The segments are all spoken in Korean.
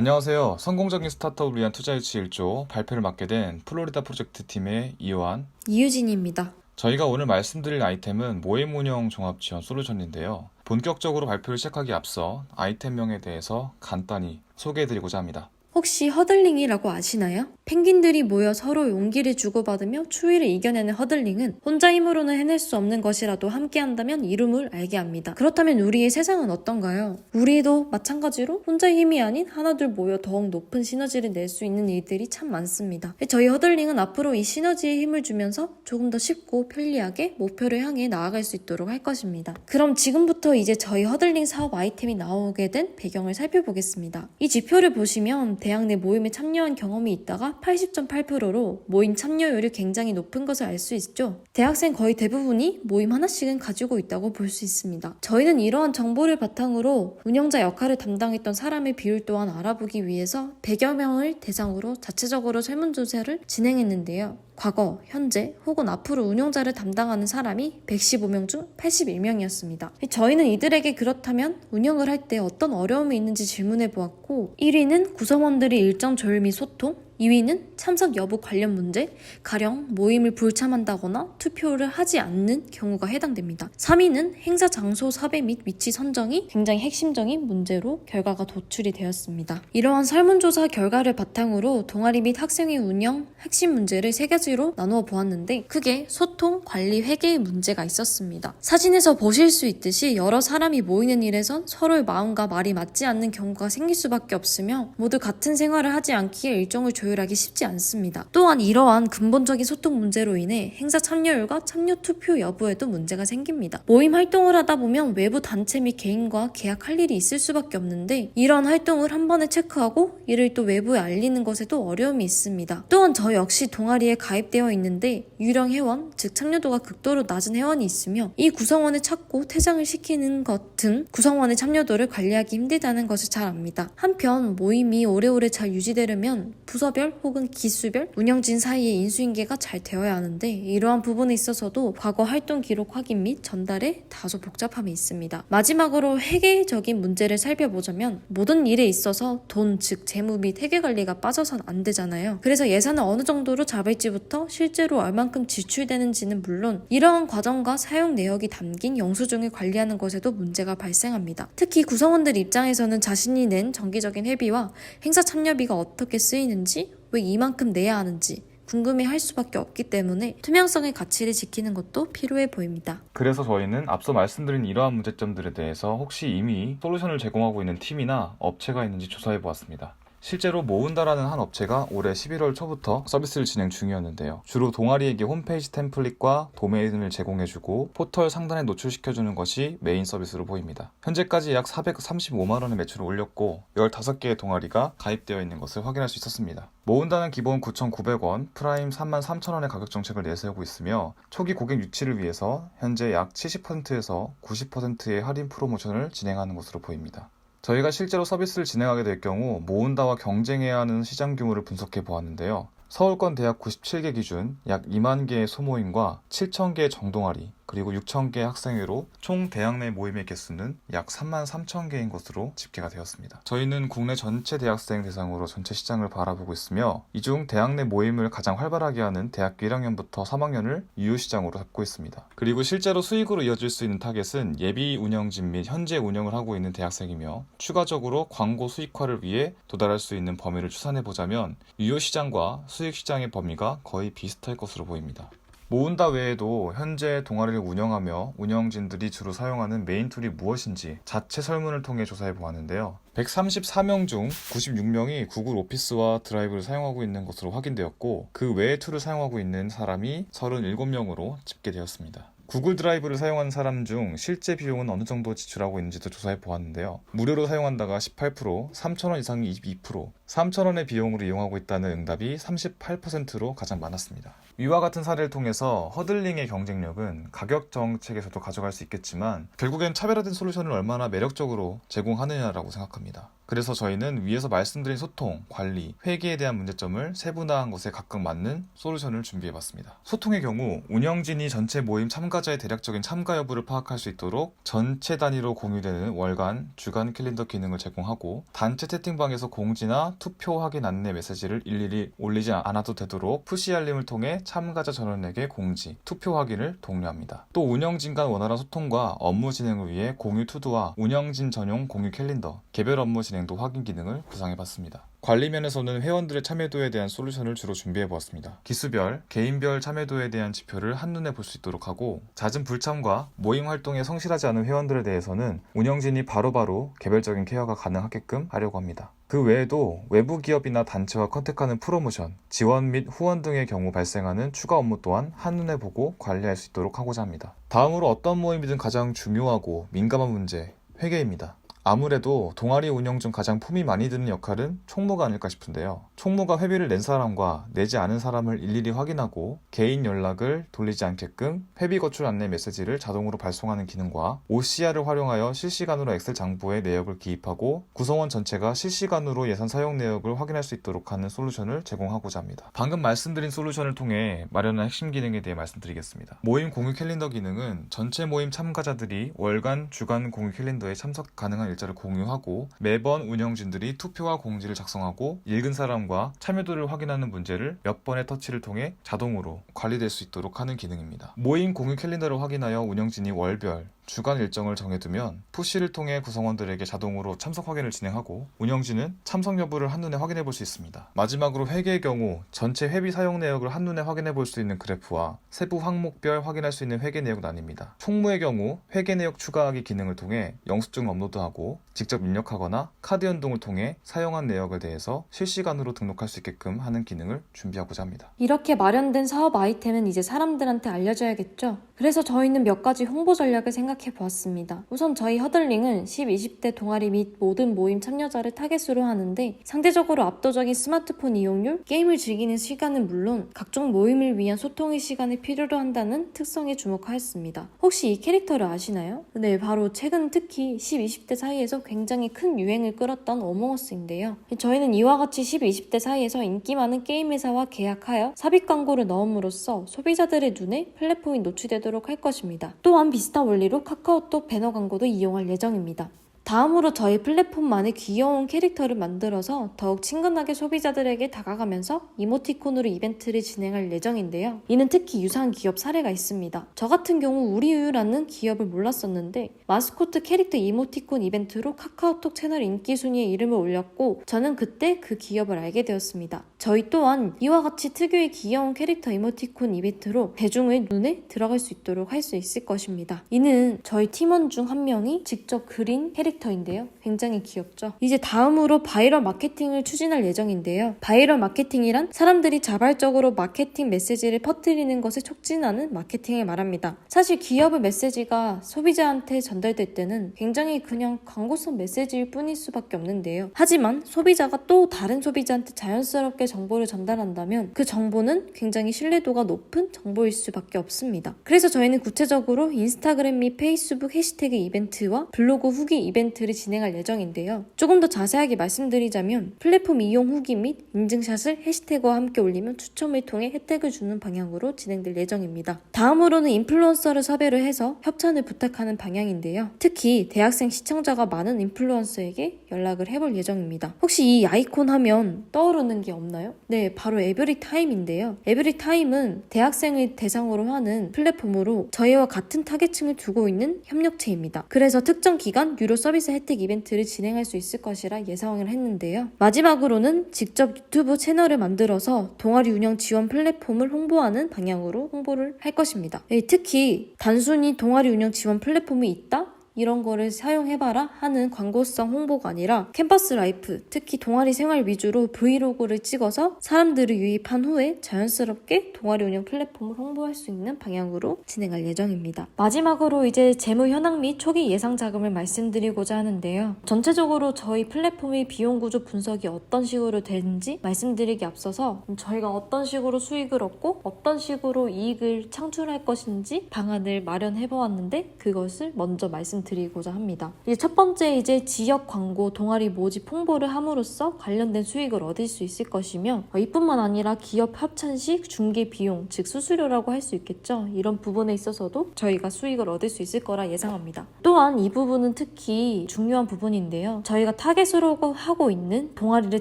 안녕하세요. 성공적인 스타트업을 위한 투자 유치 1조 발표를 맡게 된 플로리다 프로젝트 팀의 이요한, 이유진입니다. 저희가 오늘 말씀드릴 아이템은 모임 운영 종합 지원 솔루션인데요. 본격적으로 발표를 시작하기 앞서 아이템명에 대해서 간단히 소개해드리고자 합니다. 혹시 허들링이라고 아시나요? 펭귄들이 모여 서로 용기를 주고받으며 추위를 이겨내는 허들링은 혼자 힘으로는 해낼 수 없는 것이라도 함께한다면 이름을 알게 합니다. 그렇다면 우리의 세상은 어떤가요? 우리도 마찬가지로 혼자의 힘이 아닌 하나둘 모여 더욱 높은 시너지를 낼 수 있는 일들이 참 많습니다. 저희 허들링은 앞으로 이 시너지에 힘을 주면서 조금 더 쉽고 편리하게 목표를 향해 나아갈 수 있도록 할 것입니다. 그럼 지금부터 이제 저희 허들링 사업 아이템이 나오게 된 배경을 살펴보겠습니다. 이 지표를 보시면 대학 내 모임에 참여한 경험이 있다가 80.8%로 모임 참여율이 굉장히 높은 것을 알 수 있죠. 대학생 거의 대부분이 모임 하나씩은 가지고 있다고 볼 수 있습니다. 저희는 이러한 정보를 바탕으로 운영자 역할을 담당했던 사람의 비율 또한 알아보기 위해서 100여 명을 대상으로 자체적으로 설문조사를 진행했는데요. 과거, 현재 혹은 앞으로 운영자를 담당하는 사람이 115명 중 81명이었습니다. 저희는 이들에게 그렇다면 운영을 할 때 어떤 어려움이 있는지 질문해 보았고 1위는 구성원들의 일정 조율 및 소통, 2위는 참석 여부 관련 문제, 가령 모임을 불참한다거나 투표를 하지 않는 경우가 해당됩니다. 3위는 행사 장소 섭외 및 위치 선정이 굉장히 핵심적인 문제로 결과가 도출이 되었습니다. 이러한 설문조사 결과를 바탕으로 동아리 및 학생회 운영 핵심 문제를 3가지로 나누어 보았는데 크게 소통, 관리, 회계의 문제가 있었습니다. 사진에서 보실 수 있듯이 여러 사람이 모이는 일에선 서로의 마음과 말이 맞지 않는 경우가 생길 수밖에 없으며 모두 같은 생활을 하지 않기에 일정을 조율하기 쉽지 않습니다. 또한 이러한 근본적인 소통 문제로 인해 행사 참여율과 참여 투표 여부에도 문제가 생깁니다. 모임 활동을 하다 보면 외부 단체 및 개인과 계약할 일이 있을 수밖에 없는데 이러한 활동을 한 번에 체크하고 이를 또 외부에 알리는 것에도 어려움이 있습니다. 또한 저 역시 동아리에 가입되어 있는데 유령 회원, 즉 참여도가 극도로 낮은 회원이 있으며 이 구성원을 찾고 퇴장을 시키는 것 등 구성원의 참여도를 관리하기 힘들다는 것을 잘 압니다. 한편 모임이 오래오래 잘 유지되려면 부서별 혹은 기수별 운영진 사이의 인수인계가 잘 되어야 하는데 이러한 부분에 있어서도 과거 활동 기록 확인 및 전달에 다소 복잡함이 있습니다. 마지막으로 회계적인 문제를 살펴보자면 모든 일에 있어서 돈, 즉 재무 및 회계 관리가 빠져선 안 되잖아요. 그래서 예산을 어느 정도로 잡을지부터 실제로 얼만큼 지출되는지는 물론 이러한 과정과 사용 내역이 담긴 영수증을 관리하는 것에도 문제가 발생합니다. 특히 구성원들 입장에서는 자신이 낸 정기적인 회비와 행사 참여비가 어떻게 쓰이는지, 왜 이만큼 내야 하는지 궁금해할 수밖에 없기 때문에 투명성의 가치를 지키는 것도 필요해 보입니다. 그래서 저희는 앞서 말씀드린 이러한 문제점들에 대해서 혹시 이미 솔루션을 제공하고 있는 팀이나 업체가 있는지 조사해 보았습니다. 실제로 모은다라는 한 업체가 올해 11월 초부터 서비스를 진행 중이었는데요. 주로 동아리에게 홈페이지 템플릿과 도메인을 제공해주고 포털 상단에 노출시켜주는 것이 메인 서비스로 보입니다. 현재까지 약 435만 원의 매출을 올렸고 15개의 동아리가 가입되어 있는 것을 확인할 수 있었습니다. 모은다는 기본 9,900원, 프라임 33,000원의 가격 정책을 내세우고 있으며 초기 고객 유치를 위해서 현재 약 70%에서 90%의 할인 프로모션을 진행하는 것으로 보입니다. 저희가 실제로 서비스를 진행하게 될 경우 모은다와 경쟁해야 하는 시장 규모를 분석해 보았는데요. 서울권 대학 97개 기준 약 2만 개의 소모임과 7천 개의 정동아리 그리고 6천 개의 학생회로 총 대학 내 모임의 개수는 약 3만 3천 개인 것으로 집계가 되었습니다. 저희는 국내 전체 대학생 대상으로 전체 시장을 바라보고 있으며 이 중 대학 내 모임을 가장 활발하게 하는 대학교 1학년부터 3학년을 유효 시장으로 잡고 있습니다. 그리고 실제로 수익으로 이어질 수 있는 타겟은 예비 운영진 및 현재 운영을 하고 있는 대학생이며 추가적으로 광고 수익화를 위해 도달할 수 있는 범위를 추산해보자면 유효 시장과 수익 시장의 범위가 거의 비슷할 것으로 보입니다. 모은다 외에도 현재 동아리를 운영하며 운영진들이 주로 사용하는 메인 툴이 무엇인지 자체 설문을 통해 조사해 보았는데요. 134명 중 96명이 구글 오피스와 드라이브를 사용하고 있는 것으로 확인되었고 그 외의 툴을 사용하고 있는 사람이 37명으로 집계되었습니다. 구글 드라이브를 사용하는 사람 중 실제 비용은 어느 정도 지출하고 있는지도 조사해 보았는데요. 무료로 사용한다가 18%, 3,000원 이상이 22%, 3,000원의 비용으로 이용하고 있다는 응답이 38%로 가장 많았습니다. 위와 같은 사례를 통해서 허들링의 경쟁력은 가격 정책에서도 가져갈 수 있겠지만 결국엔 차별화된 솔루션을 얼마나 매력적으로 제공하느냐라고 생각합니다. 그래서 저희는 위에서 말씀드린 소통, 관리, 회계에 대한 문제점을 세분화한 것에 각각 맞는 솔루션을 준비해봤습니다. 소통의 경우 운영진이 전체 모임 참가자의 대략적인 참가 여부를 파악할 수 있도록 전체 단위로 공유되는 월간, 주간 캘린더 기능을 제공하고 단체 채팅방에서 공지나 투표 확인 안내 메시지를 일일이 올리지 않아도 되도록 푸시 알림을 통해 참가자 전원에게 공지, 투표 확인을 독려합니다. 또 운영진 간 원활한 소통과 업무 진행을 위해 공유 투두와 운영진 전용 공유 캘린더, 개별 업무 진행도 확인 기능을 구상해봤습니다. 관리 면에서는 회원들의 참여도에 대한 솔루션을 주로 준비해보았습니다. 기수별, 개인별 참여도에 대한 지표를 한눈에 볼 수 있도록 하고 잦은 불참과 모임 활동에 성실하지 않은 회원들에 대해서는 운영진이 바로바로 개별적인 케어가 가능하게끔 하려고 합니다. 그 외에도 외부 기업이나 단체와 컨택하는 프로모션, 지원 및 후원 등의 경우 발생하는 추가 업무 또한 한눈에 보고 관리할 수 있도록 하고자 합니다. 다음으로 어떤 모임이든 가장 중요하고 민감한 문제, 회계입니다. 아무래도 동아리 운영 중 가장 품이 많이 드는 역할은 총무가 아닐까 싶은데요. 총무가 회비를 낸 사람과 내지 않은 사람을 일일이 확인하고 개인 연락을 돌리지 않게끔 회비 거출 안내 메시지를 자동으로 발송하는 기능과 OCR을 활용하여 실시간으로 엑셀 장부에 내역을 기입하고 구성원 전체가 실시간으로 예산 사용 내역을 확인할 수 있도록 하는 솔루션을 제공하고자 합니다. 방금 말씀드린 솔루션을 통해 마련한 핵심 기능에 대해 말씀드리겠습니다. 모임 공유 캘린더 기능은 전체 모임 참가자들이 월간, 주간 공유 캘린더에 참석 가능한 일자를 공유하고 매번 운영진들이 투표와 공지를 작성하고 읽은 사람과 참여도를 확인하는 문제를 몇 번의 터치를 통해 자동으로 관리될 수 있도록 하는 기능입니다. 모임 공유 캘린더를 확인하여 운영진이 월별, 주간 일정을 정해두면 푸시를 통해 구성원들에게 자동으로 참석 확인을 진행하고 운영진은 참석 여부를 한눈에 확인해 볼 수 있습니다. 마지막으로 회계의 경우 전체 회비 사용 내역을 한눈에 확인해 볼 수 있는 그래프와 세부 항목별 확인할 수 있는 회계 내역 나뉩니다. 총무의 경우 회계 내역 추가하기 기능을 통해 영수증 업로드하고 직접 입력하거나 카드 연동을 통해 사용한 내역에 대해서 실시간으로 등록할 수 있게끔 하는 기능을 준비하고자 합니다. 이렇게 마련된 사업 아이템은 이제 사람들한테 알려줘야겠죠? 그래서 저희는 몇 가지 홍보 전략을 생각해 보았습니다. 우선 저희 허들링은 10, 20대 동아리 및 모든 모임 참여자를 타겟으로 하는데 상대적으로 압도적인 스마트폰 이용률, 게임을 즐기는 시간은 물론 각종 모임을 위한 소통의 시간을 필요로 한다는 특성에 주목하였습니다. 혹시 이 캐릭터를 아시나요? 네, 바로 최근 특히 10, 20대 사이에서 굉장히 큰 유행을 끌었던 어몽어스인데요. 저희는 이와 같이 10, 20대 사이에서 인기 많은 게임 회사와 계약하여 삽입 광고를 넣음으로써 소비자들의 눈에 플랫폼이 노출되도록 할 것입니다. 또한 비슷한 원리로 카카오톡 배너 광고도 이용할 예정입니다. 다음으로 저희 플랫폼만의 귀여운 캐릭터를 만들어서 더욱 친근하게 소비자들에게 다가가면서 이모티콘으로 이벤트를 진행할 예정인데요. 이는 특히 유사한 기업 사례가 있습니다. 저 같은 경우 우리우유라는 기업을 몰랐었는데 마스코트 캐릭터 이모티콘 이벤트로 카카오톡 채널 인기 순위에 이름을 올렸고 저는 그때 그 기업을 알게 되었습니다. 저희 또한 이와 같이 특유의 귀여운 캐릭터 이모티콘 이벤트로 대중의 눈에 들어갈 수 있도록 할 수 있을 것입니다. 이는 저희 팀원 중 한 명이 직접 그린 캐릭터인데요. 굉장히 귀엽죠? 이제 다음으로 바이럴 마케팅을 추진할 예정인데요. 바이럴 마케팅이란 사람들이 자발적으로 마케팅 메시지를 퍼뜨리는 것을 촉진하는 마케팅을 말합니다. 사실 기업의 메시지가 소비자한테 전달될 때는 굉장히 그냥 광고성 메시지일 뿐일 수밖에 없는데요. 하지만 소비자가 또 다른 소비자한테 자연스럽게 정보를 전달한다면 그 정보는 굉장히 신뢰도가 높은 정보일 수밖에 없습니다. 그래서 저희는 구체적으로 인스타그램 및 페이스북 해시태그 이벤트와 블로그 후기 이벤트를 진행할 예정인데요. 조금 더 자세하게 말씀드리자면 플랫폼 이용 후기 및 인증샷을 해시태그와 함께 올리면 추첨을 통해 혜택을 주는 방향으로 진행될 예정입니다. 다음으로는 인플루언서를 섭외를 해서 협찬을 부탁하는 방향인데요. 특히 대학생 시청자가 많은 인플루언서에게 연락을 해볼 예정입니다. 혹시 이 아이콘 하면 떠오르는 게 없나요? 네, 바로 에브리타임인데요. 에브리타임은 대학생을 대상으로 하는 플랫폼으로 저희와 같은 타겟층을 두고 있는 협력체입니다. 그래서 특정 기간 유료 서비스 혜택 이벤트를 진행할 수 있을 것이라 예상을 했는데요. 마지막으로는 직접 유튜브 채널을 만들어서 동아리 운영 지원 플랫폼을 홍보하는 방향으로 홍보를 할 것입니다. 특히 단순히 동아리 운영 지원 플랫폼이 있다? 이런 거를 사용해봐라 하는 광고성 홍보가 아니라 캠퍼스 라이프, 특히 동아리 생활 위주로 브이로그를 찍어서 사람들을 유입한 후에 자연스럽게 동아리 운영 플랫폼을 홍보할 수 있는 방향으로 진행할 예정입니다. 마지막으로 이제 재무 현황 및 초기 예상 자금을 말씀드리고자 하는데요. 전체적으로 저희 플랫폼의 비용 구조 분석이 어떤 식으로 되는지 말씀드리기 앞서서 저희가 어떤 식으로 수익을 얻고 어떤 식으로 이익을 창출할 것인지 방안을 마련해 보았는데 그것을 먼저 말씀드리고자 합니다. 이제 첫 번째 이제 지역 광고 동아리 모집 홍보를 함으로써 관련된 수익을 얻을 수 있을 것이며 이뿐만 아니라 기업 협찬 시 중개 비용 즉 수수료라고 할 수 있겠죠. 이런 부분에 있어서도 저희가 수익을 얻을 수 있을 거라 예상합니다. 또한 이 부분은 특히 중요한 부분인데요. 저희가 타겟으로 하고 있는 동아리를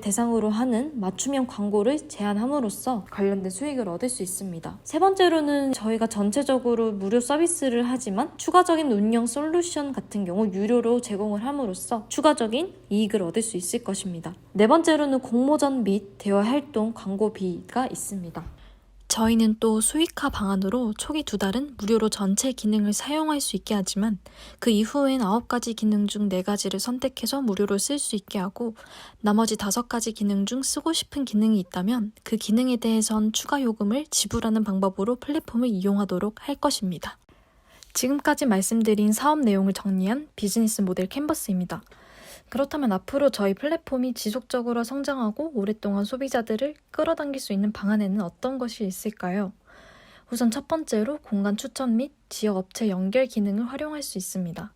대상으로 하는 맞춤형 광고를 제안함으로써 관련된 수익을 얻을 수 있습니다. 세 번째로는 저희가 전체적으로 무료 서비스를 하지만 추가적인 운영 솔루션 같은 경우 유료로 제공을 함으로써 추가적인 이익을 얻을 수 있을 것입니다. 네 번째로는 공모전 및 대화 활동 광고비가 있습니다. 저희는 또 수익화 방안으로 초기 2달은 무료로 전체 기능을 사용할 수 있게 하지만 그 이후엔 9가지 기능 중 4가지를 선택해서 무료로 쓸 수 있게 하고 나머지 5가지 기능 중 쓰고 싶은 기능이 있다면 그 기능에 대해선 추가 요금을 지불하는 방법으로 플랫폼을 이용하도록 할 것입니다. 지금까지 말씀드린 사업 내용을 정리한 비즈니스 모델 캔버스입니다. 그렇다면 앞으로 저희 플랫폼이 지속적으로 성장하고 오랫동안 소비자들을 끌어당길 수 있는 방안에는 어떤 것이 있을까요? 우선 첫 번째로 공간 추천 및 지역 업체 연결 기능을 활용할 수 있습니다.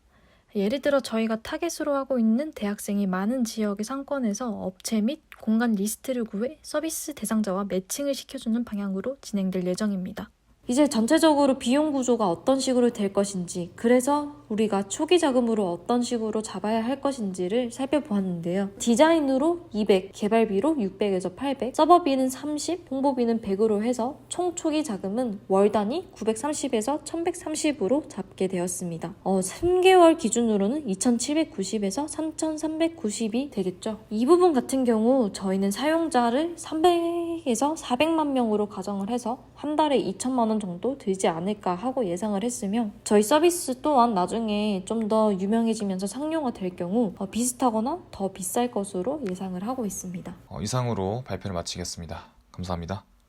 예를 들어 저희가 타겟으로 하고 있는 대학생이 많은 지역의 상권에서 업체 및 공간 리스트를 구해 서비스 대상자와 매칭을 시켜주는 방향으로 진행될 예정입니다. 이제 전체적으로 비용 구조가 어떤 식으로 될 것인지, 그래서 우리가 초기 자금으로 어떤 식으로 잡아야 할 것인지를 살펴보았는데요. 디자인으로 200, 개발비로 600에서 800, 서버비는 30, 홍보비는 100으로 해서 총 초기 자금은 월 단위 930에서 1130으로 잡게 되었습니다. 3개월 기준으로는 2790에서 3390이 되겠죠. 이 부분 같은 경우 저희는 사용자를 300에서 400만 명으로 가정을 해서 한 달에 2천만 원 정도 들지 않을까 하고 예상을 했으며 저희 서비스 또한 나중에 좀 더 유명해지면서 상용화 될 경우 비슷하거나 더 비쌀 것으로 예상을 하고 있습니다. 이상으로 발표를 마치겠습니다. 감사합니다.